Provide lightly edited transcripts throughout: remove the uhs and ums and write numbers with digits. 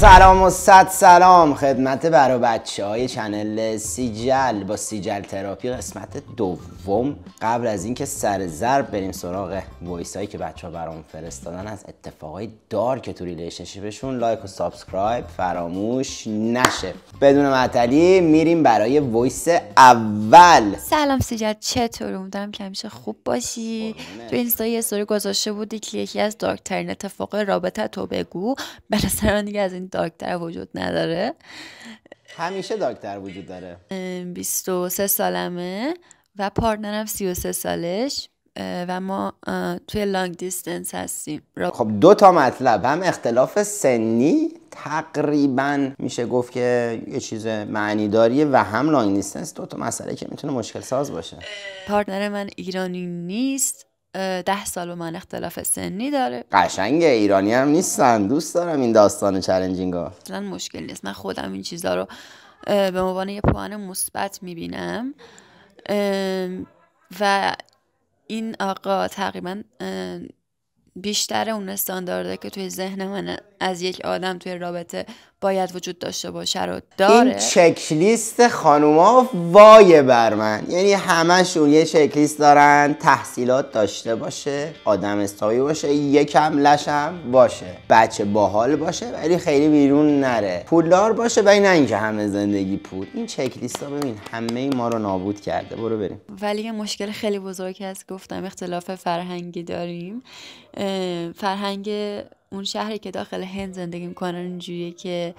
سلام و صد سلام خدمت برای بچه های چنل سیجل با سیجل تراپی قسمت دوم. قبل از اینکه سر ضرب بریم سراغ وایس هایی که بچه ها برام فرستادن از اتفاقای دارک تو ریلیشنشیپشون، لایک و سابسکرایب فراموش نشه. بدون معطلی میریم برای وایس اول. سلام سیجل، چطور؟ امیدوارم که همیشه خوب باشی. تو اینستا یه استوری گذاشته بودی که یکی از دارکترین اتفاق رابطه تو بگو. به نظر من دیگه از این دارکتر وجود نداره. همیشه دارکتر وجود داره. 23 سالمه و پارتنرم 33 سالش و ما توی لانگ دیستنس هستیم. خب دو تا مطلب، هم اختلاف سنی تقریبا میشه گفت که یه چیز معنی داریه و هم لانگ دیستنس، دو تا مسئله که میتونه مشکل ساز باشه. پارتنر من ایرانی نیست، 10 سال با من اختلاف سنی داره. قشنگه، ایرانی هم نیستن. دوست دارم این داستان چالنجینگا. اصلا مشکل نیست، من خودم این چیزا رو به عنوان یه پوان مثبت میبینم و این آقا تقریبا بیشتر اون استاندارده که توی ذهن من از یک آدم توی رابطه باید وجود داشته باشه رو داره. این چک لیست خانوما وای بر من، یعنی همشون یه چک لیست دارن. تحصیلات داشته باشه، آدم استایی باشه، یکم لشم باشه، بچه باحال باشه ولی خیلی بیرون نره، پولدار باشه ولی نه اینکه همه زندگی پول. این چک لیستا ببین همه ما رو نابود کرده. برو بریم. ولی یه مشکل خیلی بزرگی هست، گفتم اختلاف فرهنگی داریم. فرهنگ اون شهری که داخل هند زندگی میکنن اینجوریه که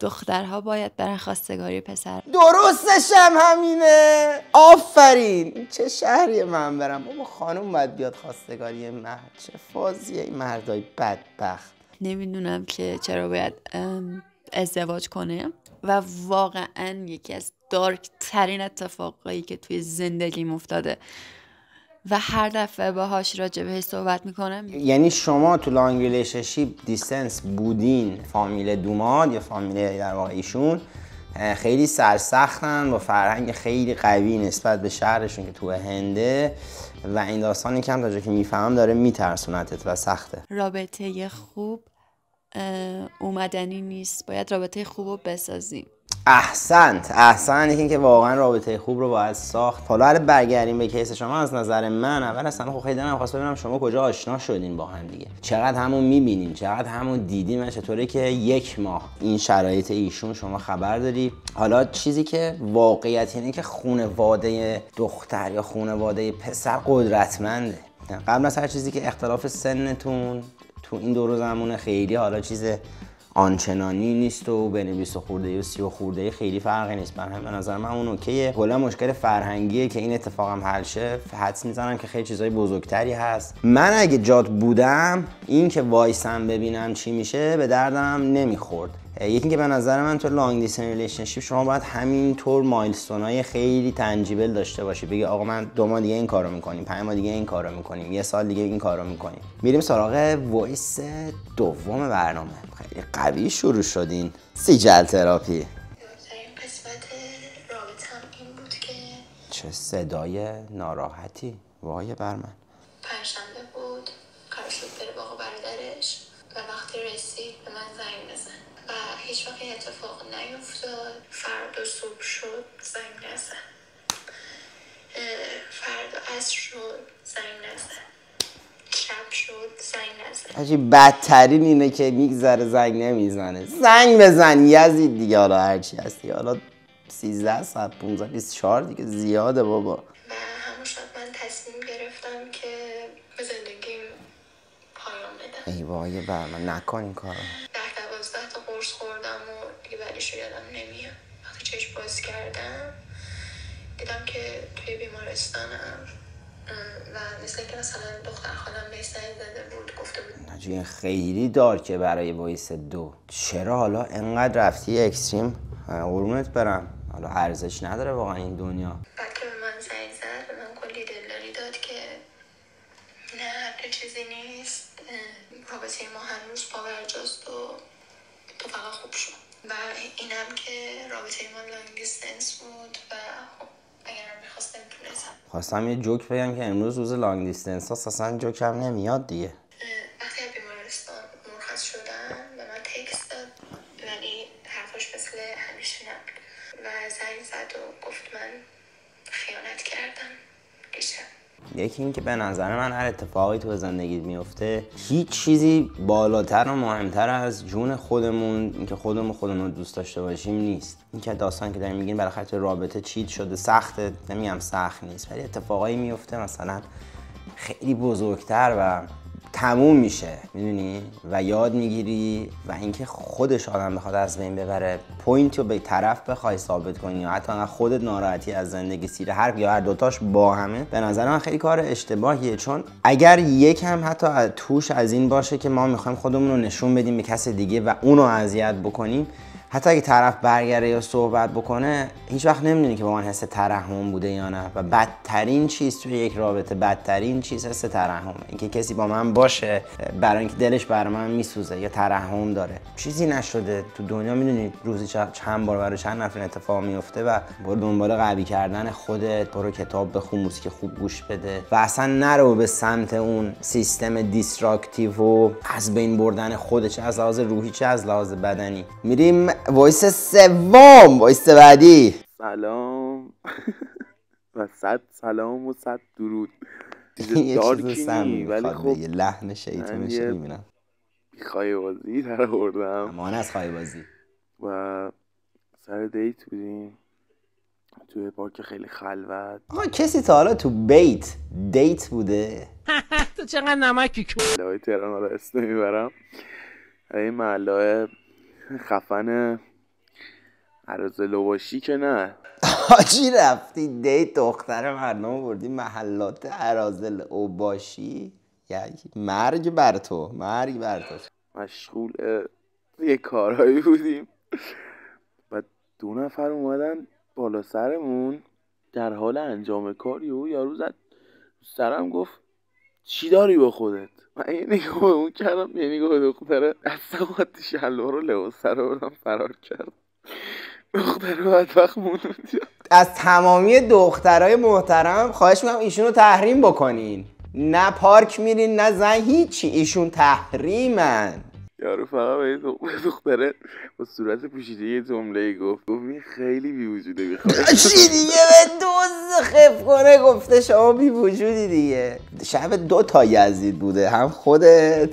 دخترها باید برن خواستگاری پسر. درستش هم همینه. آفرین. چه شهری من برم بابا؟ خانوم باید بیاد خواستگاری مرد. چه فازیه این مردای بدبخت. نمیدونم که چرا باید ازدواج کنه و واقعا یکی از دارک ترین اتفاقایی که توی زندگیم افتاده و هر دفعه باهاش راجع بهش صحبت میکنم. یعنی شما تو لانگ ریلیشنشیپ دیستنس بودین، فامیل دوماد یا فامیل در واقع ایشون خیلی سرسختن، با فرهنگ خیلی قوی نسبت به شهرشون که تو هنده و این داستانی که هم تا جایی که میفهمم داره میترسونتت و سخته. رابطه خوب اومدنی نیست، باید رابطه خوب رو بسازیم. احسنت این که واقعا رابطه خوب رو باید ساخت. حالا اگه برگردیم به کیس شما، از نظر من اول اصلا خب خیلی دلم خواست ببینم شما کجا آشنا شدین با هم دیگه، چقدر همون میبینین، چقدر همون دیدین و چطوره که یک ماه این شرایط ایشون شما خبر داری. حالا چیزی که واقعیت اینه که خانواده دختر یا خانواده پسر قدرتمنده. قبل از هر چیزی که اختلاف سنتون تو این دور زمونه خیلی حالا چیز آنچنانی نیست و بین 20 خورده و 30 خورده خیلی فرقی نیست. من هم به نظر من اون اوکیه. کلا مشکل فرهنگیه که این اتفاقم حل شه. حدس میزنم که خیلی چیزای بزرگتری هست. من اگه جات بودم این که وایسم ببینم چی میشه به دردم نمیخورد. یکی که به نظر من تو لانگ دیستنس ریلیشنشیپ شما باید همینطور مایلستونای خیلی تنجیبل داشته باشی. بگی آقا من 2 ماه دیگه این کارو میکنیم، 5 ماه دیگه این کارو میکنیم، 1 سال دیگه این کارو میکنیم. میریم سراغ وایس دوم برنامه. خیلی قوی شروع شدین. سیجل تراپی. این قسمت رابطه‌ام این بود که چه صدای ناراحتی. وای بر من. پنجشنبه بود، قرار شد بره با آقا برادرش و وقتی رسید به من زنگ بزن و هیچ وقت این اتفاق نیفتاد. فردا صبح شد زنگ نزد، فردا عصر شد زنگ نزد، شب شد زنگ نزد. حاجی بدترین اینه که میگذره زنگ نمیزنه. زنگ بزن یزید دیگه. حالا هرچی هستی، حالا 13 ساعت 15 24 دیگه زیاده بابا. و همون شب من تصمیم گرفتم که به زندگیم پایان بدم. ای وای بر من، نکن این کارو. 10-12 تا قرص خوردم و دیگه بعدش رو یادم نمیاد. وقتی چشم باز کردم دیدم که توی بیمارستانم و مثل که مثلا دختر خالم بهش زنگ زده بود، گفته بود حاجی این خیلی دارکه برای وایس 2. چرا حالا انقدر رفتی اکستریم؟ قربونت برم. حالا ارزش نداره واقعا این دنیا. بعد که به من زنگ زد به من کلی دلداری داد که نه هر چیزی نیست، رابطه ما هنوز پاورجاست و تو فقط خوب شد. و اینم که رابطه ما لانگ دیستنس بود و خب اگرم میخواستم میتونستم. خواستم یه جوک بگم که امروز روز لانگ دیستنس هست، اصلا جوکم نمیاد دیگه. وقتی از بیمارستان مرخص شدم به من تکست داد ولی حرفاش مثل همیشه نبود و زنگ زد و گفت من خیانت کردم دیشب. یکی این که به نظر من هر اتفاقی تو زندگیت میفته هیچ چیزی بالاتر و مهمتر از جون خودمون، اینکه خودمون رو دوست داشته باشیم نیست. این که داستان که داریم میگین بالاخره تو رابطه چیت شده، سخته، نمیگم سخت نیست، ولی اتفاقایی میفته مثلا خیلی بزرگتر و تموم میشه، میدونی، و یاد میگیری و اینکه خودش آدم بخواد از بین ببره، پوینت رو به طرف بخوای ثابت کنی یا حتی خودت ناراحتی از زندگی سیر هر دوتاش با همه، به نظر من خیلی کار اشتباهیه. چون اگر یکم حتی توش از این باشه که ما میخوایم خودمون رو نشون بدیم به کس دیگه و اونو اذیت بکنیم، حتی اگه طرف برگره یا صحبت بکنه، هیچ وقت نمیدونی که با من حس ترحم بوده یا نه. و بدترین چیز توی یک رابطه، بدترین چیز حس ترحمه. اینکه کسی با من باشه برای اینکه دلش برای من میسوزه یا ترحم داره. چیزی نشده تو دنیا، میدونی روزی چند بار برای چند نفر اتفاق میفته و برو دنبال قوی کردن خودت، برو کتاب بخون، موسیقی خوب گوش بده و اصلا نرو به سمت اون سیستم دیستراکتیو و از بین بردن خودت، چه از لحاظ روحی چه از لحاظ بدنی. میریم وایس سوم، وایس بعدی. سلام و صد سلام و صد درود. یه دارکی چیز سم ولی خب لحن شیطونش میبینم. خواهی بازی در آوردم، امان از خواهی بازی و سر دیت بودیم توی پارک خیلی خلوت. آقا کسی تا حالا تو دیت بوده؟ تو چقدر نمکی کن. محله‌های تهران رو اسم میبرم، این محله‌های خفن عرض لواشی که نه. حاجی رفتی دیت دختر مردم بردی محلات اراذل اوباشی؟ یعنی مرگ بر تو. مشغول یه کارهایی بودیم و 2 نفر اومدن بالا سرمون در حال انجام کاری و یارو زد سرم، گفت چی داری با خودت؟ من یه نگاه به اون کردم، یه نگاه به دختره، دست خواهد شلوار و لباسه رو بردم فرار کرد. دختره بدبخت موند. از تمامی دخترای محترم خواهش میکنم ایشونو تحریم بکنین. نه پارک میرین نه زن، هیچی، ایشون تحریمن. یارو فقط به دختره با صورت پوشیده یه جمله گفت این خیلی بی وجوده، میخواد چی دیگه به دوز خف کنه، گفته شما بی وجودی دیگه. شب 2 تا یزید بوده، هم خودت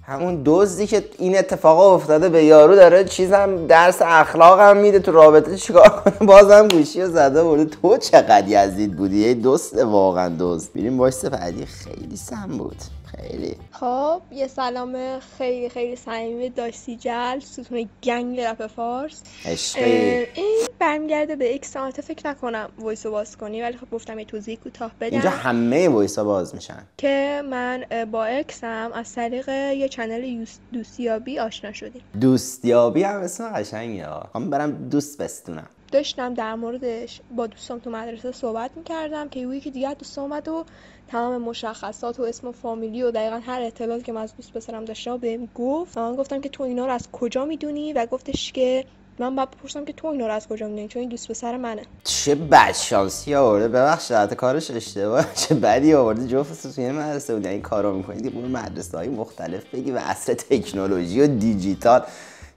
همون دزدی که این اتفاق افتاده به یارو داره چیزم درس اخلاق هم میده تو رابطه چیکار کنه، بازم گوشی رو زده برده. تو چقدر یزید بودی، یه دوست واقعا دزد. میریم وایس بعدی. خیلی سم بود، خیلی. خب یه سلام خیلی خیلی صمیمی داشتی جل، ستون گنگ رپ فارس. عشقی. این برمیگرده به یک ساعت، فکر نکنم وایسو باز کنی، ولی خب گفتم یه توضیح کوتاه بدم. اینجا همه وایسا باز میشن. که من با اکسم از طریق یه چنل دوستیابی آشنا شدیم. دوستیابی هم اسم قشنگه ها. من برم دوست بستونم. داشتم در موردش با دوستام تو مدرسه صحبت میکردم که یکی دیگه دوست اومد و تمام مشخصات و اسم و فامیلی و دقیقا هر اطلاعاتی که من از دوست پسرم داشتم بهم گفت. من گفتم که تو اینا رو از کجا میدونی و گفتش که من باید بپرسم که تو اینا رو از کجا میدونی چون این دوست پسر منه. چه بدشانسی آورده، ببخشید حتی کارش اشتباه، چه بدی آورده. جفتتون توی مدرسه بود این کارو میکنید. برو مدرسه‌های مختلف بگی و عصر تکنولوژی و دیجیتال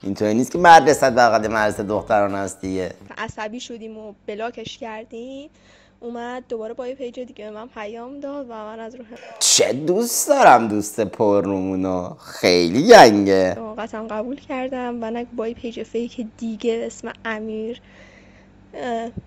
اینطوری نیست که مدرسه بغل مدرسه دختران هست دیگه. عصبی شدیم و بلاکش کردیم. اومد دوباره با یه پیج دیگه به من پیام داد و من از روح چه دوست دارم دوست پررومونو، خیلی گنگه. قطعا قبول کردم و نه با یه پیج فیک دیگه به اسم امیر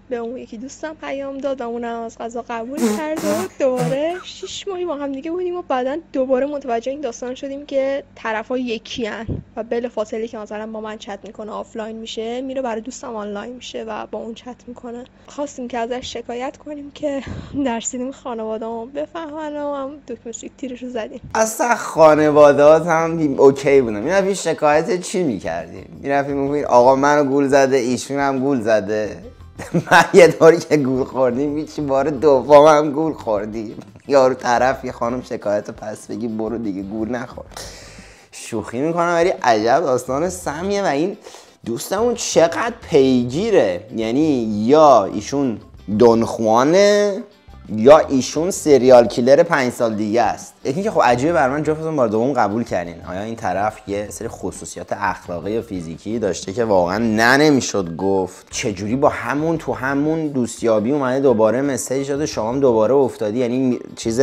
به اون یکی دوستم پیام داد و اونم از قضا قبول کرد و دوباره 6 ماهی با هم دیگه بودیم و بعدا دوباره متوجه این داستان شدیم که طرفا یکی ان و بلافاصله که مثلا با من چت میکنه آفلاین میشه میره برای دوستم آنلاین میشه و با اون چت میکنه. خواستیم که ازش شکایت کنیم که درسیدیم خانواده‌مو بفهمن و هم دکمه سیک تیرشو زدیم. اصلا خانواده‌ات هم اوکی بودن. میرفتی شکایت چی میکردی؟ میرفتی میگفتی آقا منو گول زده، ایشون هم گول زده. من یه داری که گول خوردیم، هیچی بار دوم هم گول خوردیم. یارو طرف یه خانم شکایت پس بگی برو دیگه گول نخور. شوخی میکنم ولی عجب داستان سمیه. و این دوستمون چقدر پیگیره، یعنی یا ایشون دونخوانه یا ایشون سریال کیلر 5 سال دیگه است. یکی که خب عجیبه بر من جفتتون بار دوم قبول کردین. آیا این طرف یه سری خصوصیات اخلاقی و فیزیکی داشته که واقعا نمیشد گفت؟ چجوری با همون تو همون دوستیابی اومده دوباره مسیج داده، شما هم دوباره افتادی؟ یعنی چیز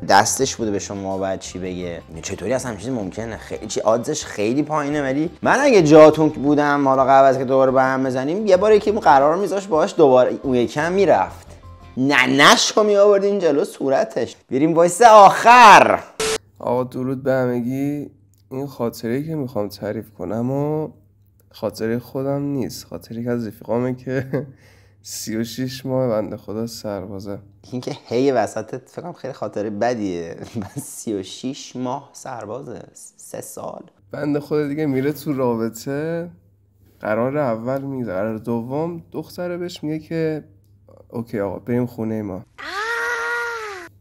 دستش بوده به شما بعد چی بگه؟ چطوری اصلا همین چیزی ممکنه؟ خیلی چی آدزش خیلی پایینه. ولی من اگه جاتون بودم حالا قبل از که دوباره به هم بزنیم یه بار یکی قرار میذاش باهاش دوباره اون یکم میرفت، ننشو می آوردین جلو صورتش. بریم وایس آخر. آقا درود به همگی. این خاطره‌ای که میخوام تعریف کنم و خاطره خودم نیست، خاطره که از رفیقامه که 36 ماه بنده خدا سربازه. این که هی وسطت فکرم خیلی خاطره بدیه. من 36 ماه سربازه، 3 سال بنده خدا دیگه میره تو رابطه. قرار اول میگه، قرار دوم دختره بهش میگه که اوکی آقا بریم خونه ما.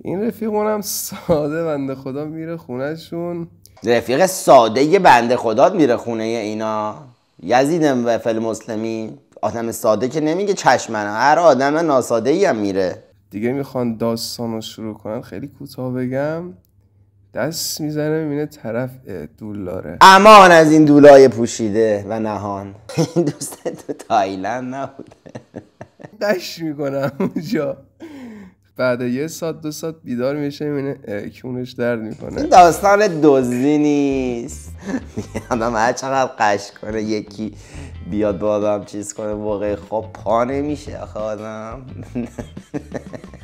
این رفیقونم ساده بنده خدا میره خونهشون. رفیق ساده یه بنده خدات میره خونه اینا؟ یزیدم و فل مسلمین. آدم ساده که نمیگه چشمنه، هر آدم ناساده ای هم میره. دیگه میخوان داستانو شروع کنن، خیلی کوتاه بگم. دست میزنه میبینه طرف دولاره. امان از این دولای پوشیده و نهان. دوست تو تایلند نبوده؟ قش میکنم اونجا. بعد 1 ساعت 2 ساعت بیدار میشه میبینه کونش درد میکنه. این داستان دزدی نیست. آدم هر چقدر قش کنه یکی بیاد با آدم چیز کنه واقعی خب پا نمیشه آخه آدم.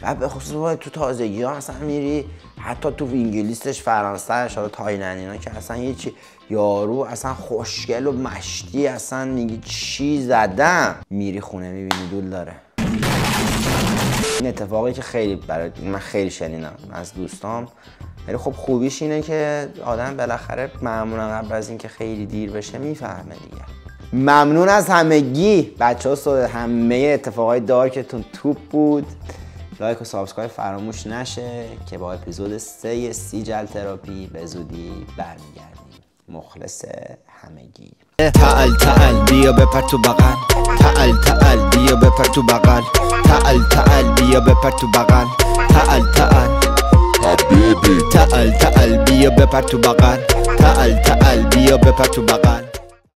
بعد به خصوص باید تو تازگی ها اصلا میری حتی تو انگلیسش فرانسهش حالا تایلند اینا که اصلا یه چی یارو اصلا خوشگل و مشتی اصلا میگی چی زدم، میری خونه میبینی دول داره. این اتفاقی که خیلی برای من خیلی شنیدم از دوستام. ولی خب خوبیش اینه که آدم بالاخره معمولا قبل از اینکه خیلی دیر بشه میفهمه دیگه. ممنون از همگی بچه‌ها. همه اتفاقای دارکتون توپ بود. لایک و سابسکرایب فراموش نشه که با اپیزود 3 سیجل تراپی به زودی برمیگردیم. مخلص همگی. تعال بیا بپر تو بغل. تعال بیا بپر تو بغل. تعال بیا بپر تو بغل. تعال بیا بپر تو بغل. تعال بیا بپر تو بغل.